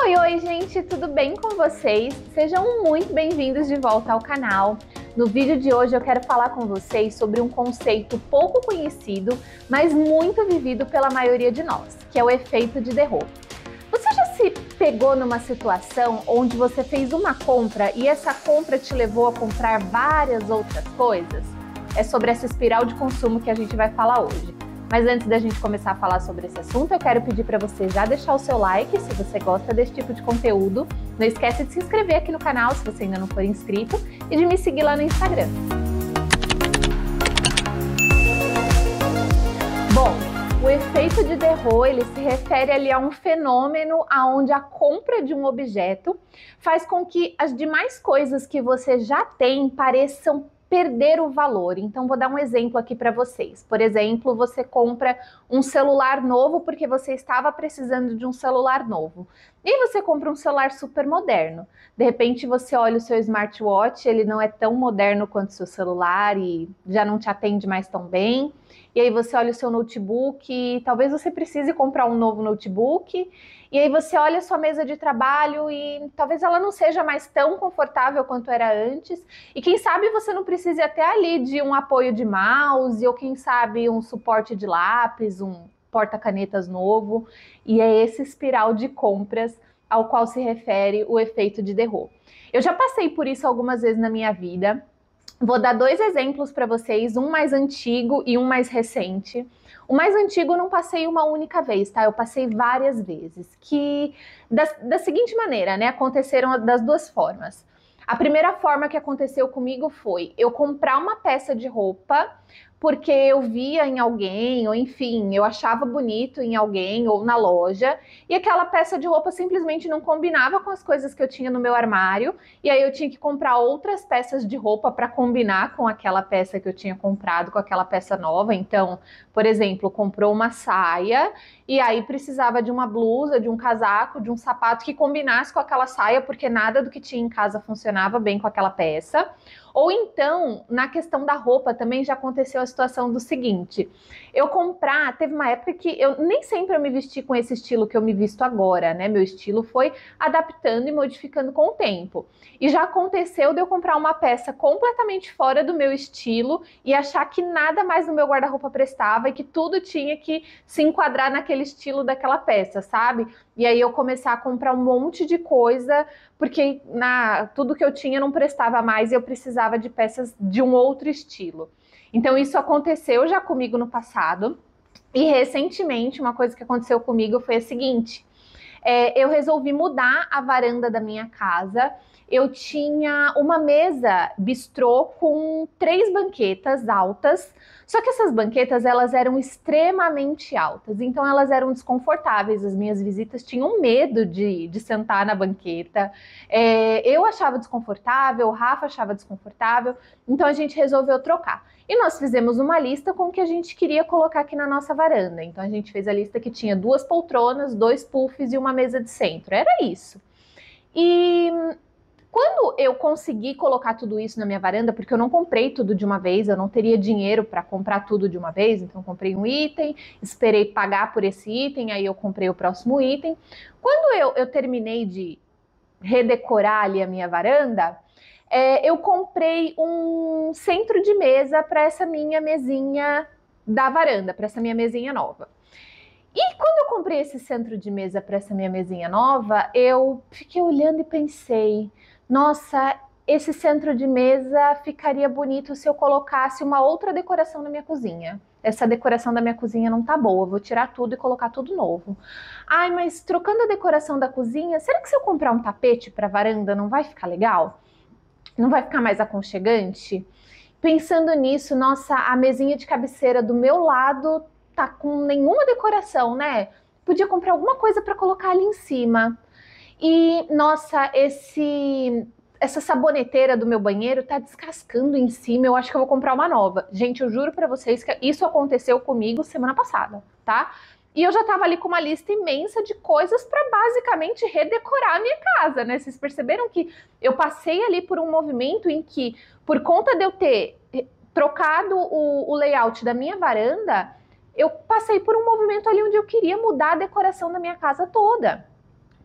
Oi, gente, tudo bem com vocês? Sejam muito bem-vindos de volta ao canal. No vídeo de hoje eu quero falar com vocês sobre um conceito pouco conhecido, mas muito vivido pela maioria de nós, que é o efeito de Derro. Você já se pegou numa situação onde você fez uma compra e essa compra te levou a comprar várias outras coisas? É sobre essa espiral de consumo que a gente vai falar hoje. Mas antes da gente começar a falar sobre esse assunto, eu quero pedir para você já deixar o seu like se você gosta desse tipo de conteúdo. Não esquece de se inscrever aqui no canal se você ainda não for inscrito e de me seguir lá no Instagram. Bom, o efeito de Derro, ele se refere ali a um fenômeno onde a compra de um objeto faz com que as demais coisas que você já tem pareçam perder o valor. Então vou dar um exemplo aqui para vocês. Por exemplo, você compra um celular novo porque você estava precisando de um celular novo. E você compra um celular super moderno. De repente você olha o seu smartwatch, ele não é tão moderno quanto o seu celular e já não te atende mais tão bem. E aí você olha o seu notebook e talvez você precise comprar um novo notebook. E aí você olha a sua mesa de trabalho e talvez ela não seja mais tão confortável quanto era antes. E quem sabe você não precise até ali de um apoio de mouse ou quem sabe um suporte de lápis, um porta-canetas novo. E é esse espiral de compras ao qual se refere o efeito de Derro. Eu já passei por isso algumas vezes na minha vida. Vou dar dois exemplos para vocês, um mais antigo e um mais recente. O mais antigo eu não passei uma única vez, tá? Eu passei várias vezes, que da seguinte maneira, né? Aconteceram das duas formas. A primeira forma que aconteceu comigo foi eu comprar uma peça de roupa porque eu via em alguém, ou enfim, eu achava bonito em alguém ou na loja, e aquela peça de roupa simplesmente não combinava com as coisas que eu tinha no meu armário, e aí eu tinha que comprar outras peças de roupa para combinar com aquela peça que eu tinha comprado, com aquela peça nova. Então, por exemplo, comprou uma saia, e aí precisava de uma blusa, de um casaco, de um sapato que combinasse com aquela saia, porque nada do que tinha em casa funcionava bem com aquela peça. Ou então, na questão da roupa também já aconteceu a situação do seguinte, teve uma época que eu nem sempre eu me vesti com esse estilo que eu me visto agora, né? Meu estilo foi adaptando e modificando com o tempo. E já aconteceu de eu comprar uma peça completamente fora do meu estilo e achar que nada mais no meu guarda-roupa prestava e que tudo tinha que se enquadrar naquele estilo daquela peça, sabe? E aí eu começar a comprar um monte de coisa porque tudo que eu tinha não prestava mais e eu precisava de peças de um outro estilo. Então isso aconteceu já comigo no passado e recentemente uma coisa que aconteceu comigo foi a seguinte, eu resolvi mudar a varanda da minha casa. Eu tinha uma mesa bistrô com 3 banquetas altas, só que essas banquetas elas eram extremamente altas, então elas eram desconfortáveis, as minhas visitas tinham medo de sentar na banqueta, eu achava desconfortável, o Rafa achava desconfortável, então a gente resolveu trocar. E nós fizemos uma lista com o que a gente queria colocar aqui na nossa varanda, então a gente fez a lista que tinha 2 poltronas, 2 puffs e uma mesa de centro, era isso. E quando eu consegui colocar tudo isso na minha varanda, porque eu não comprei tudo de uma vez, eu não teria dinheiro para comprar tudo de uma vez, então eu comprei um item, esperei pagar por esse item, aí eu comprei o próximo item. Quando eu terminei de redecorar ali a minha varanda, eu comprei um centro de mesa para essa minha mesinha da varanda, para essa minha mesinha nova. E quando eu comprei esse centro de mesa para essa minha mesinha nova, eu fiquei olhando e pensei, nossa, esse centro de mesa ficaria bonito se eu colocasse uma outra decoração na minha cozinha. Essa decoração da minha cozinha não tá boa, vou tirar tudo e colocar tudo novo. Ai, mas trocando a decoração da cozinha, será que se eu comprar um tapete para varanda não vai ficar legal? Não vai ficar mais aconchegante? Pensando nisso, nossa, a mesinha de cabeceira do meu lado tá com nenhuma decoração, né? Podia comprar alguma coisa para colocar ali em cima. E, nossa, essa saboneteira do meu banheiro tá descascando em cima, eu acho que eu vou comprar uma nova. Gente, eu juro pra vocês que isso aconteceu comigo semana passada, tá? E eu já tava ali com uma lista imensa de coisas para basicamente redecorar a minha casa, né? Vocês perceberam que eu passei ali por um movimento em que, por conta de eu ter trocado o layout da minha varanda, eu passei por um movimento ali onde eu queria mudar a decoração da minha casa toda.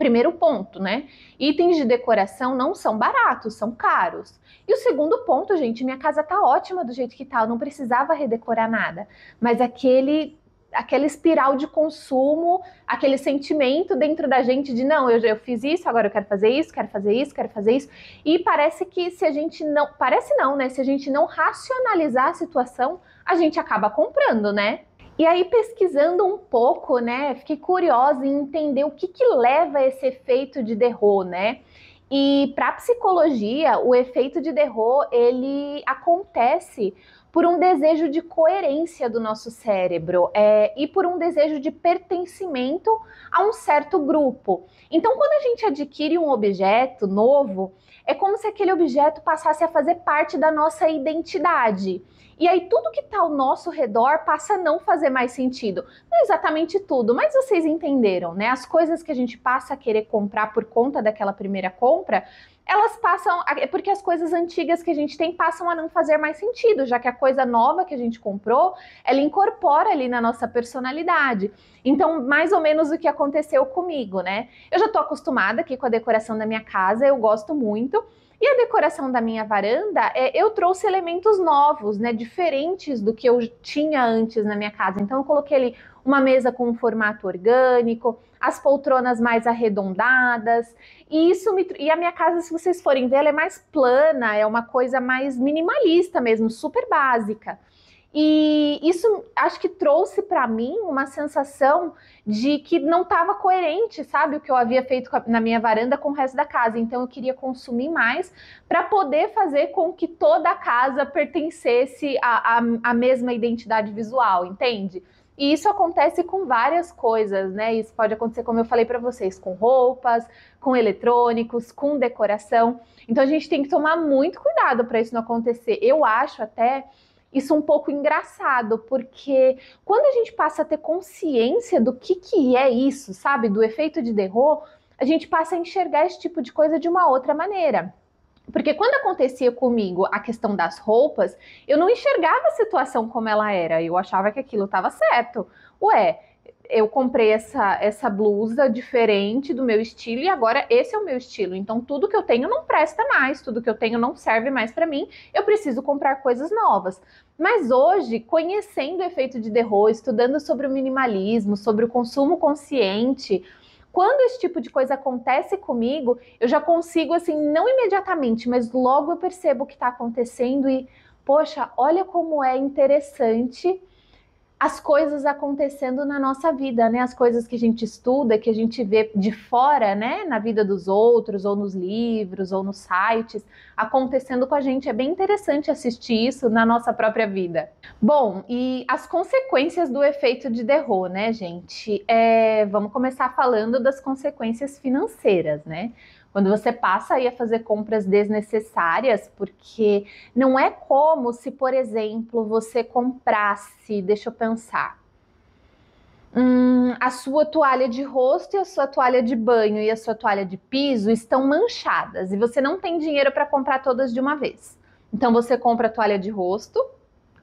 Primeiro ponto, né? Itens de decoração não são baratos, são caros. E o segundo ponto, gente, minha casa tá ótima do jeito que tá, eu não precisava redecorar nada. Mas aquela espiral de consumo, aquele sentimento dentro da gente de não, eu fiz isso, agora eu quero fazer isso, quero fazer isso, quero fazer isso. E parece que se a gente não, parece não, né? Se a gente não racionalizar a situação, a gente acaba comprando, né? E aí, pesquisando um pouco, né, fiquei curiosa em entender o que leva a esse efeito de Derrô, né? E para a psicologia, o efeito de Derrô, ele acontece por um desejo de coerência do nosso cérebro e por um desejo de pertencimento a um certo grupo. Então, quando a gente adquire um objeto novo, é como se aquele objeto passasse a fazer parte da nossa identidade. E aí tudo que está ao nosso redor passa a não fazer mais sentido. Não exatamente tudo, mas vocês entenderam, né? As coisas que a gente passa a querer comprar por conta daquela primeira compra, elas passam, porque as coisas antigas que a gente tem passam a não fazer mais sentido, já que a coisa nova que a gente comprou, ela incorpora ali na nossa personalidade. Então, mais ou menos o que aconteceu comigo, né? Eu já tô acostumada aqui com a decoração da minha casa, eu gosto muito. E a decoração da minha varanda, eu trouxe elementos novos, né, diferentes do que eu tinha antes na minha casa. Então eu coloquei ali uma mesa com um formato orgânico, as poltronas mais arredondadas, e a minha casa, se vocês forem ver, ela é mais plana, é uma coisa mais minimalista mesmo, super básica. E isso acho que trouxe para mim uma sensação de que não estava coerente, sabe, o que eu havia feito na minha varanda com o resto da casa. Então eu queria consumir mais para poder fazer com que toda a casa pertencesse à mesma identidade visual, entende? E isso acontece com várias coisas, né? Isso pode acontecer, como eu falei para vocês, com roupas, com eletrônicos, com decoração. Então a gente tem que tomar muito cuidado para isso não acontecer. Eu acho até isso um pouco engraçado, porque quando a gente passa a ter consciência do que é isso, sabe, do efeito de Derrô, a gente passa a enxergar esse tipo de coisa de uma outra maneira. Porque quando acontecia comigo a questão das roupas, eu não enxergava a situação como ela era, eu achava que aquilo estava certo. Ué, eu comprei essa blusa diferente do meu estilo e agora esse é o meu estilo. Então tudo que eu tenho não presta mais, tudo que eu tenho não serve mais para mim. Eu preciso comprar coisas novas. Mas hoje, conhecendo o efeito de Derrô, estudando sobre o minimalismo, sobre o consumo consciente, quando esse tipo de coisa acontece comigo, eu já consigo, assim, não imediatamente, mas logo eu percebo o que está acontecendo e, poxa, olha como é interessante as coisas acontecendo na nossa vida, né? As coisas que a gente estuda, que a gente vê de fora, né? Na vida dos outros, ou nos livros, ou nos sites, acontecendo com a gente. É bem interessante assistir isso na nossa própria vida. Bom, e as consequências do efeito de Derrô, né, gente? Vamos começar falando das consequências financeiras, né? Quando você passa aí a fazer compras desnecessárias, porque não é como se, por exemplo, você comprasse, deixa eu pensar, a sua toalha de rosto e a sua toalha de banho e a sua toalha de piso estão manchadas e você não tem dinheiro para comprar todas de uma vez. Então você compra a toalha de rosto,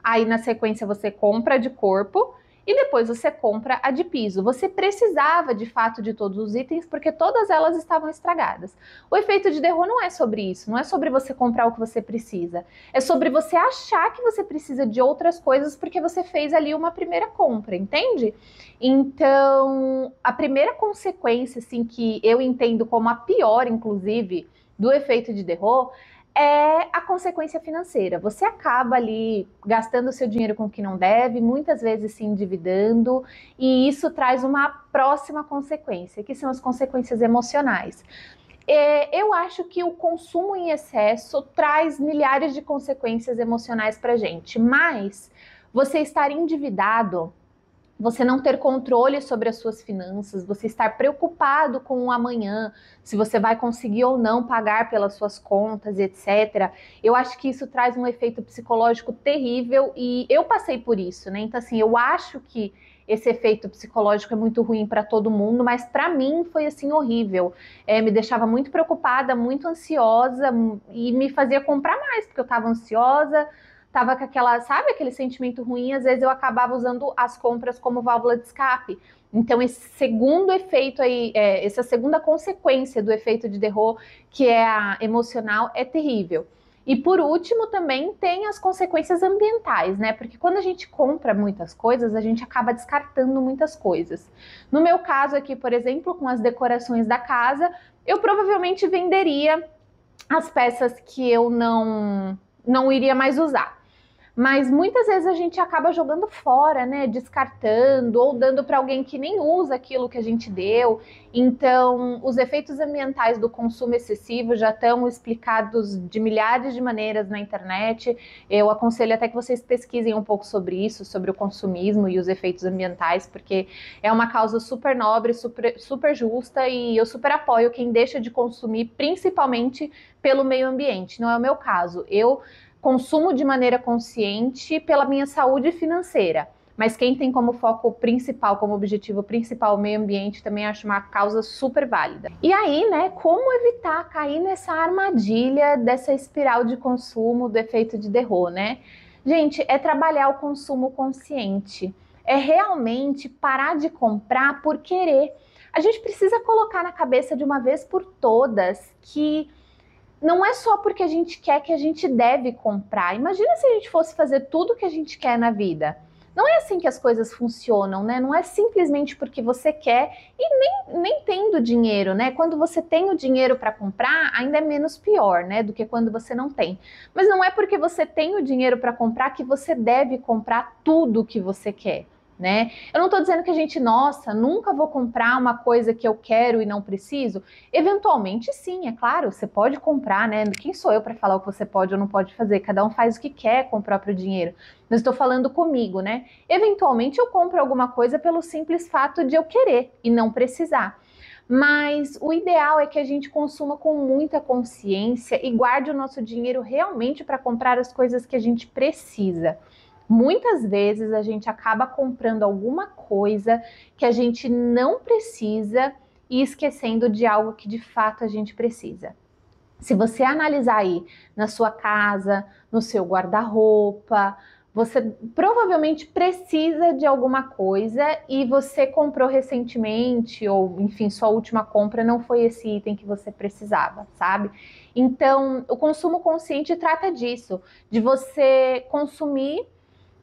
aí na sequência você compra a de corpo e depois você compra a de piso. Você precisava de fato de todos os itens porque todas elas estavam estragadas. O efeito de Derrô não é sobre isso, não é sobre você comprar o que você precisa. É sobre você achar que você precisa de outras coisas porque você fez ali uma primeira compra, entende? Então, a primeira consequência, assim, que eu entendo como a pior, inclusive, do efeito de Derrô é a consequência financeira. Você acaba ali gastando seu dinheiro com o que não deve, muitas vezes se endividando, e isso traz uma próxima consequência, que são as consequências emocionais. Eu acho que o consumo em excesso traz milhares de consequências emocionais para a gente, mas você estar endividado, você não ter controle sobre as suas finanças, você estar preocupado com o amanhã, se você vai conseguir ou não pagar pelas suas contas, etc. Eu acho que isso traz um efeito psicológico terrível e eu passei por isso, né? Então, assim, eu acho que esse efeito psicológico é muito ruim para todo mundo, mas para mim foi, assim, horrível. Me deixava muito preocupada, muito ansiosa e me fazia comprar mais, porque eu estava ansiosa, tava com aquela, sabe, aquele sentimento ruim, às vezes eu acabava usando as compras como válvula de escape. Então, esse segundo efeito aí, essa segunda consequência do efeito de Derro, que é a emocional, é terrível. E por último, também tem as consequências ambientais, né? Porque quando a gente compra muitas coisas, a gente acaba descartando muitas coisas. No meu caso aqui, por exemplo, com as decorações da casa, eu provavelmente venderia as peças que eu não iria mais usar. Mas muitas vezes a gente acaba jogando fora, né? Descartando ou dando para alguém que nem usa aquilo que a gente deu. Então, os efeitos ambientais do consumo excessivo já estão explicados de milhares de maneiras na internet. Eu aconselho até que vocês pesquisem um pouco sobre isso, sobre o consumismo e os efeitos ambientais, porque é uma causa super nobre, super justa, e eu super apoio quem deixa de consumir, principalmente pelo meio ambiente. Não é o meu caso. Eu consumo de maneira consciente pela minha saúde financeira, mas quem tem como foco principal, como objetivo principal o meio ambiente, também acho uma causa super válida. E aí, né, como evitar cair nessa armadilha dessa espiral de consumo do efeito de Derro, né? Gente, é trabalhar o consumo consciente, é realmente parar de comprar por querer. A gente precisa colocar na cabeça de uma vez por todas que não é só porque a gente quer que a gente deve comprar. Imagina se a gente fosse fazer tudo que a gente quer na vida. Não é assim que as coisas funcionam, né? Não é simplesmente porque você quer e nem tendo dinheiro, né? Quando você tem o dinheiro para comprar, ainda é menos pior, né? Do que quando você não tem. Mas não é porque você tem o dinheiro para comprar que você deve comprar tudo que você quer, né? Eu não estou dizendo que a gente, nossa, nunca vou comprar uma coisa que eu quero e não preciso. Eventualmente, sim, é claro, você pode comprar, né? Quem sou eu para falar o que você pode ou não pode fazer? Cada um faz o que quer com o próprio dinheiro. Mas estou falando comigo, né? Eventualmente eu compro alguma coisa pelo simples fato de eu querer e não precisar. Mas o ideal é que a gente consuma com muita consciência e guarde o nosso dinheiro realmente para comprar as coisas que a gente precisa. Muitas vezes a gente acaba comprando alguma coisa que a gente não precisa e esquecendo de algo que de fato a gente precisa. Se você analisar aí na sua casa, no seu guarda-roupa, você provavelmente precisa de alguma coisa e você comprou recentemente, ou enfim, sua última compra não foi esse item que você precisava, sabe? Então, o consumo consciente trata disso, de você consumir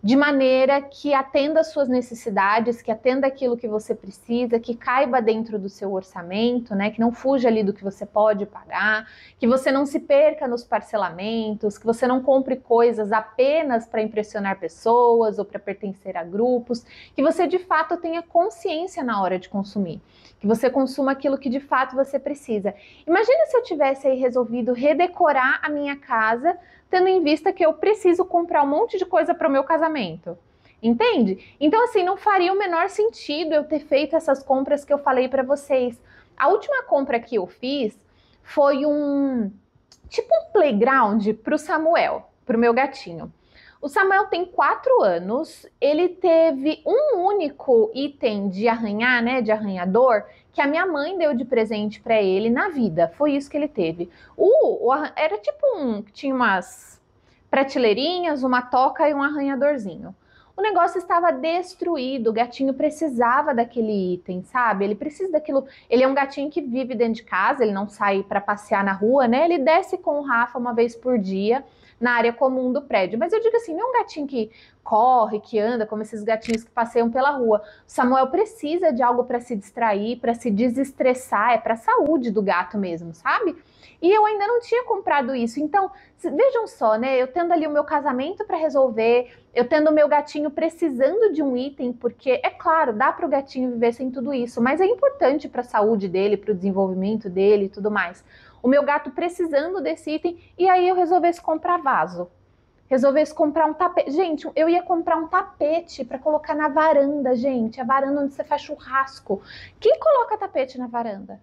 de maneira que atenda às suas necessidades, que atenda aquilo que você precisa, que caiba dentro do seu orçamento, né? Que não fuja ali do que você pode pagar, que você não se perca nos parcelamentos, que você não compre coisas apenas para impressionar pessoas ou para pertencer a grupos, que você de fato tenha consciência na hora de consumir, que você consuma aquilo que de fato você precisa. Imagina se eu tivesse aí resolvido redecorar a minha casa, tendo em vista que eu preciso comprar um monte de coisa para o meu casamento. Entende? Então, assim, não faria o menor sentido eu ter feito essas compras que eu falei para vocês. A última compra que eu fiz foi tipo um playground para o Samuel, para o meu gatinho. O Samuel tem 4 anos, ele teve um único item de arranhar, né, de arranhador, que a minha mãe deu de presente para ele na vida. Foi isso que ele teve. Era tipo tinha umas prateleirinhas, uma toca e um arranhadorzinho. O negócio estava destruído, o gatinho precisava daquele item, sabe? Ele precisa daquilo. Ele é um gatinho que vive dentro de casa, ele não sai para passear na rua, né? Ele desce com o Rafa uma vez por dia na área comum do prédio. Mas eu digo assim, não é um gatinho que corre, que anda, como esses gatinhos que passeiam pela rua. O Samuel precisa de algo para se distrair, para se desestressar, é para a saúde do gato mesmo, sabe? E eu ainda não tinha comprado isso. Então, vejam só, né? Eu tendo ali o meu casamento para resolver, eu tendo o meu gatinho precisando de um item, porque, é claro, dá para o gatinho viver sem tudo isso, mas é importante para a saúde dele, para o desenvolvimento dele e tudo mais. O meu gato precisando desse item, e aí eu resolvesse comprar vaso. Resolvesse comprar um tapete. Gente, eu ia comprar um tapete para colocar na varanda, gente. A varanda onde você faz churrasco. Quem coloca tapete na varanda?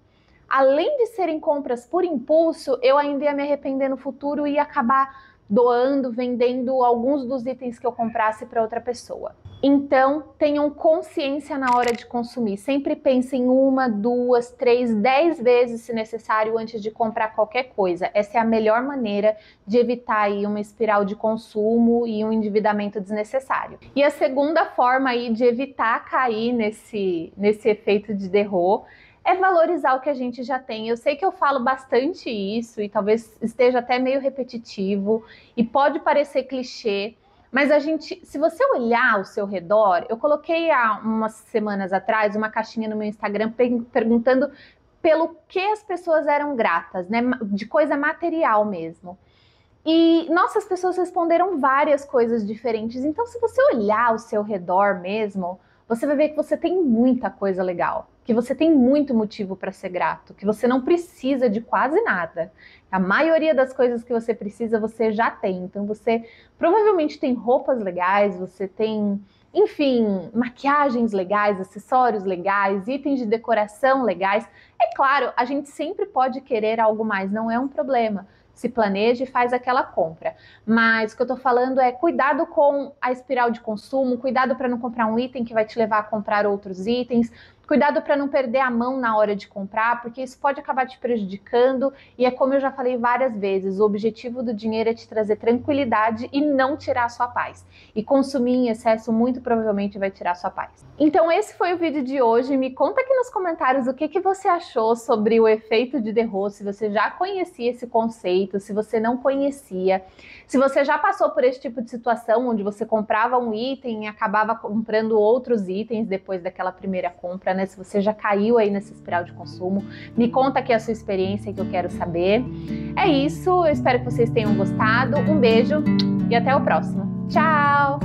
Além de serem compras por impulso, eu ainda ia me arrepender no futuro e ia acabar doando, vendendo alguns dos itens que eu comprasse para outra pessoa. Então, tenham consciência na hora de consumir. Sempre pensem 1, 2, 3, 10 vezes, se necessário, antes de comprar qualquer coisa. Essa é a melhor maneira de evitar aí uma espiral de consumo e um endividamento desnecessário. E a segunda forma aí de evitar cair nesse efeito de derro é valorizar o que a gente já tem. Eu sei que eu falo bastante isso e talvez esteja até meio repetitivo e pode parecer clichê, mas se você olhar ao seu redor, eu coloquei há umas semanas atrás uma caixinha no meu Instagram perguntando pelo que as pessoas eram gratas, né? De coisa material mesmo. E, nossa, as pessoas responderam várias coisas diferentes. Então, se você olhar ao seu redor mesmo, você vai ver que você tem muita coisa legal, que você tem muito motivo para ser grato, que você não precisa de quase nada. A maioria das coisas que você precisa, você já tem. Então, você provavelmente tem roupas legais, você tem, enfim, maquiagens legais, acessórios legais, itens de decoração legais. É claro, a gente sempre pode querer algo mais, não é um problema. Se planeja e faz aquela compra. Mas o que eu tô falando é cuidado com a espiral de consumo, cuidado para não comprar um item que vai te levar a comprar outros itens, cuidado para não perder a mão na hora de comprar, porque isso pode acabar te prejudicando e é como eu já falei várias vezes, o objetivo do dinheiro é te trazer tranquilidade e não tirar a sua paz. E consumir em excesso muito provavelmente vai tirar a sua paz. Então esse foi o vídeo de hoje, me conta aqui nos comentários o que você achou sobre o efeito de derro, se você já conhecia esse conceito, se você não conhecia, se você já passou por esse tipo de situação onde você comprava um item e acabava comprando outros itens depois daquela primeira compra, né? Se você já caiu aí nessa espiral de consumo, me conta aqui a sua experiência que eu quero saber. É isso, eu espero que vocês tenham gostado, um beijo e até o próximo. Tchau!